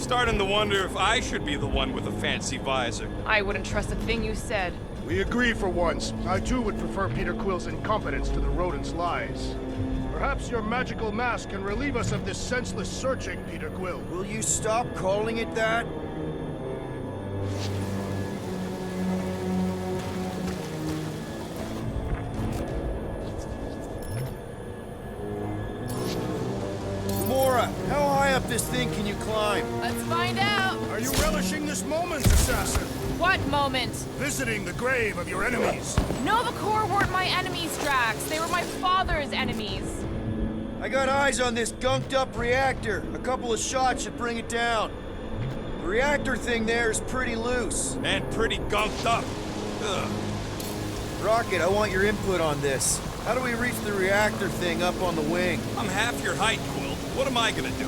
Starting to wonder if I should be the one with a fancy visor. I wouldn't trust a thing you said. We agree for once. I too would prefer Peter Quill's incompetence to the rodent's lies. Perhaps your magical mask can relieve us of this senseless searching, Peter Quill. Will you stop calling it that? Gamora, how high up this thing can you climb? Let's find out. Are you relishing this moment, assassin? What moment? Visiting the grave of your enemies. Nova Corps weren't my enemies, Drax. They were my father's enemies. I got eyes on this gunked up reactor. A couple of shots should bring it down. The reactor thing there is pretty loose. And pretty gunked up. Ugh. Rocket, I want your input on this. How do we reach the reactor thing up on the wing? I'm half your height, Quill. What am I gonna do?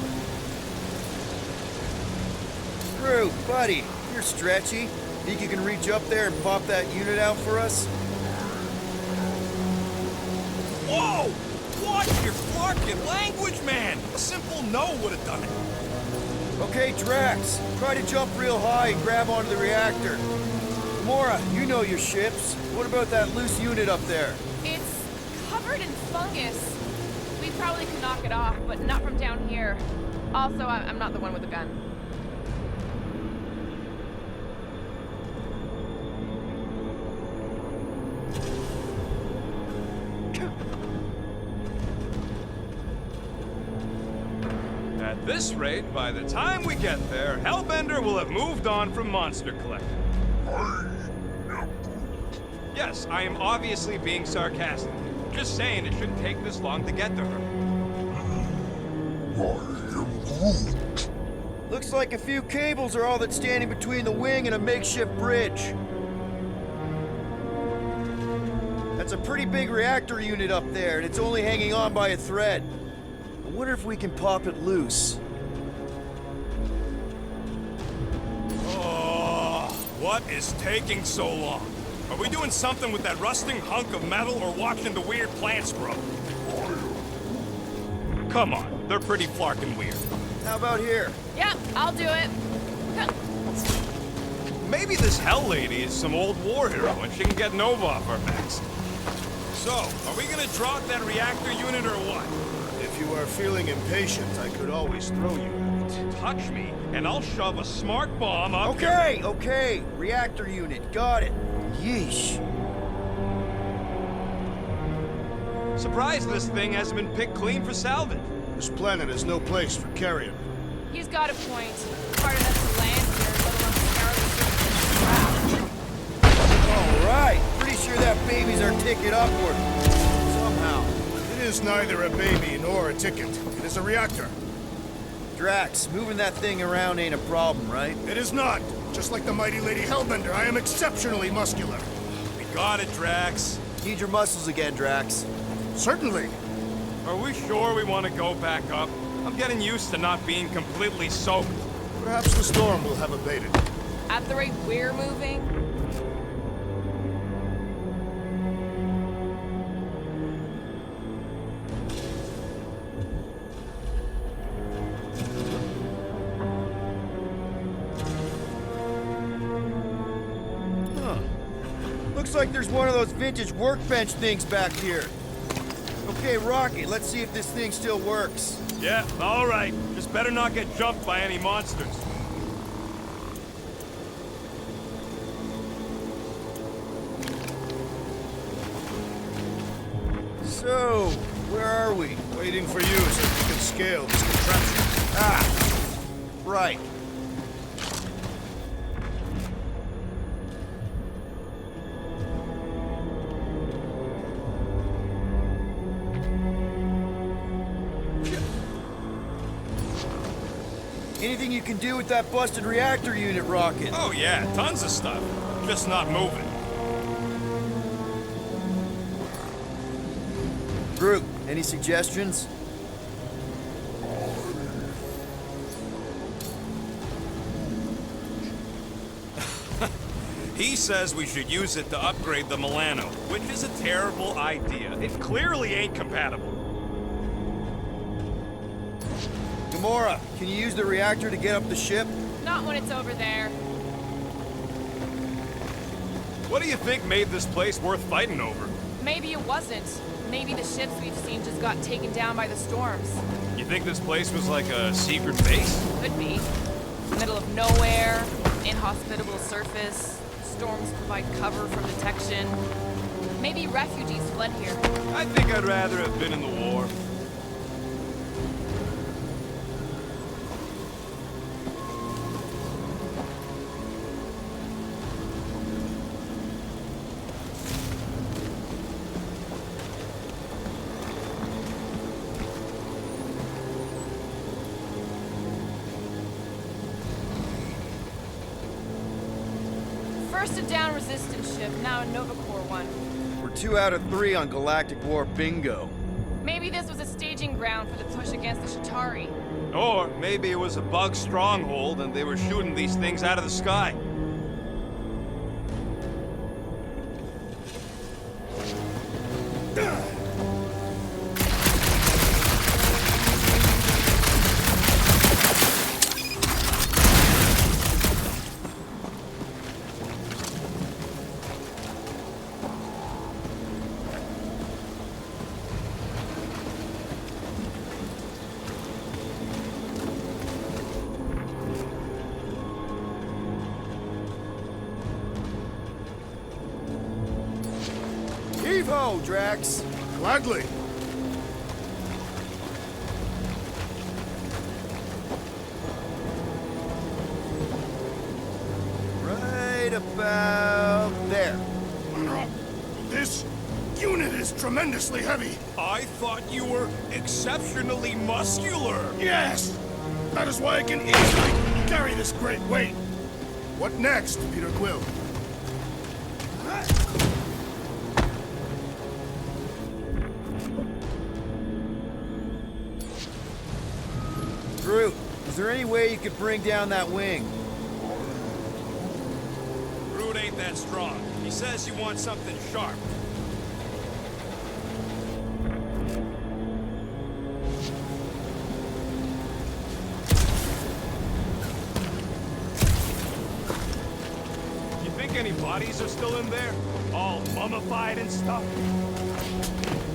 Groot, buddy, you're stretchy. Think you can reach up there and pop that unit out for us? Whoa! Watch your flarkin' language, man! A simple no would have done it. Okay, Drax, try to jump real high and grab onto the reactor. Gamora, you know your ships. What about that loose unit up there? It's covered in fungus. We probably could knock it off, but not from down here. Also, I'm not the one with the gun. At this rate, by the time we get there, Hellbender will have moved on from Monster Collector. Yes, I am obviously being sarcastic. Just saying it shouldn't take this long to get to her. Looks like a few cables are all that's standing between the wing and a makeshift bridge. That's a pretty big reactor unit up there, and it's only hanging on by a thread. I wonder if we can pop it loose. Oh, what is taking so long? Are we doing something with that rusting hunk of metal or watching the weird plants grow? Come on, they're pretty flarkin' weird. How about here? Yeah, I'll do it. Maybe this Hell Lady is some old war hero and she can get Nova off our backs. So, are we gonna drop that reactor unit or what? If you are feeling impatient, I could always throw you at it. Touch me, and I'll shove a smart bomb up Okay, okay. Reactor unit, got it. Yeesh. Surprised this thing hasn't been picked clean for salvage. This planet is no place for carrion. He's got a point. Hard enough to land here, let alone carry All right. Pretty sure that baby's our ticket upward. Somehow. It is neither a baby nor a ticket. It is a reactor. Drax, moving that thing around ain't a problem, right? It is not. Just like the mighty Lady Hellbender, I am exceptionally muscular. We got it, Drax. Need your muscles again, Drax. Certainly. Are we sure we want to go back up? I'm getting used to not being completely soaked. Perhaps the storm will have abated. At the rate we're moving? Looks like there's one of those vintage workbench things back here. Okay, Rocket, let's see if this thing still works. Yeah, all right. Just better not get jumped by any monsters. So, where are we? Waiting for you so you can scale this contraption. Ah, right. Anything you can do with that busted reactor unit, Rocket? Oh yeah, tons of stuff. Just not moving. Groot, any suggestions? He says we should use it to upgrade the Milano, which is a terrible idea. It clearly ain't compatible. Gamora, can you use the reactor to get up the ship? Not when it's over there. What do you think made this place worth fighting over? Maybe it wasn't. Maybe the ships we've seen just got taken down by the storms. You think this place was like a secret base? Could be. Middle of nowhere, inhospitable surface, storms provide cover from detection. Maybe refugees fled here. I think I'd rather have been in the war. First a down resistance ship, now a Nova Corps one. We're 2 out of 3 on Galactic War bingo. Maybe this was a staging ground for the push against the Shatari. Or maybe it was a bug stronghold and they were shooting these things out of the sky. Heave-ho, Drax! Gladly. Right about there. This unit is tremendously heavy. I thought you were exceptionally muscular. Yes! That is why I can easily carry this great weight. What next, Peter Quill? Groot, is there any way you could bring down that wing? Groot ain't that strong. He says you want something sharp. You think any bodies are still in there? All mummified and stuff?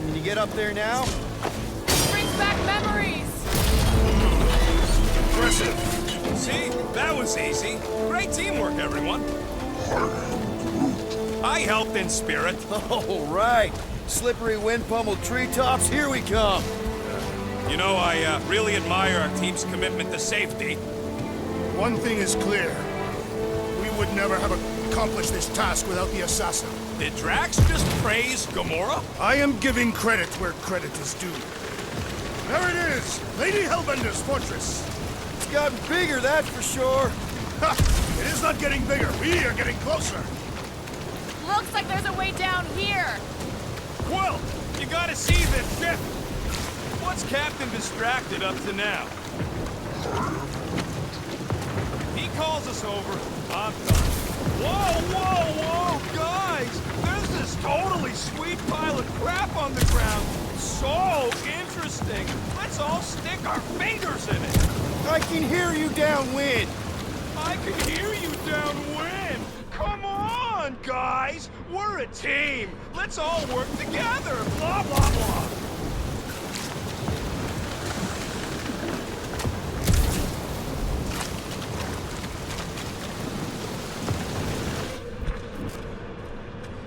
Can you get up there now? Brings back memories! Impressive. See? That was easy. Great teamwork, everyone. I helped in spirit. All right. Slippery wind-pummeled treetops, here we come. You know, I really admire our team's commitment to safety. One thing is clear. We would never have accomplished this task without the assassin. Did Drax just praise Gamora? I am giving credit where credit is due. There it is! Lady Hellbender's fortress! It's gotten bigger, that's for sure. Ha! It is not getting bigger. We are getting closer. Looks like there's a way down here! Quill, you gotta see this ship! What's Captain Distracted up to now? He calls us over, I'm done. Whoa, whoa, whoa, guys! There's this totally sweet pile of crap on the ground. So interesting. Let's all stick our fingers in it. I can hear you downwind. I can hear you downwind. Come on, guys. We're a team. Let's all work together. Blah, blah, blah.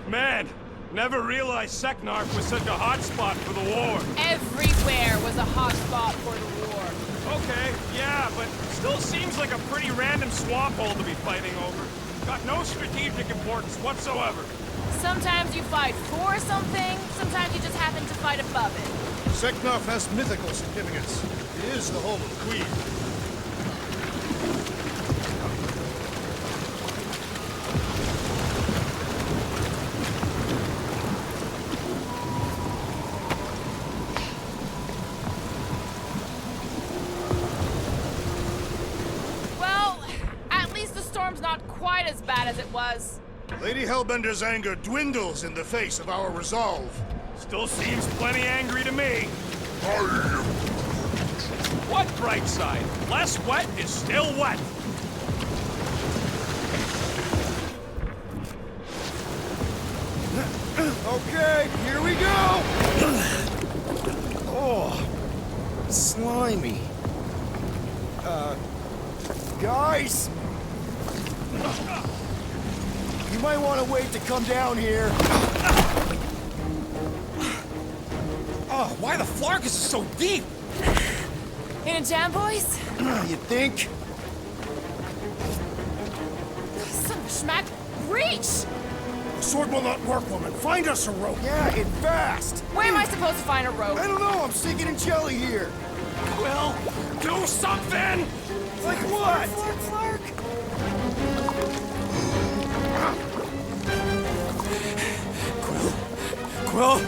Man, never realized Seknarf was such a hot spot for the war. Everywhere was a hot spot for the war. Okay, yeah, but still seems like a pretty random swamp hole to be fighting over. Got no strategic importance whatsoever. Sometimes you fight for something, sometimes you just happen to fight above it. Seknarf has mythical significance. It is the home of Queen. Well, at least the storm's not quite as bad as it was. Lady Hellbender's anger dwindles in the face of our resolve. Still seems plenty angry to me. What bright side? Less wet is still wet. Okay, here we go! Oh, slimy. Guys! You might want to wait to come down here. Oh, why the Flarkus is so deep? In a jam, boys? You think? Son of a schmack. Reach! Sword will not work, woman. Find us a rope. Yeah, and fast! Where am I supposed to find a rope? I don't know, I'm sinking in jelly here. Quill, do something! Like what? Flark. Quill,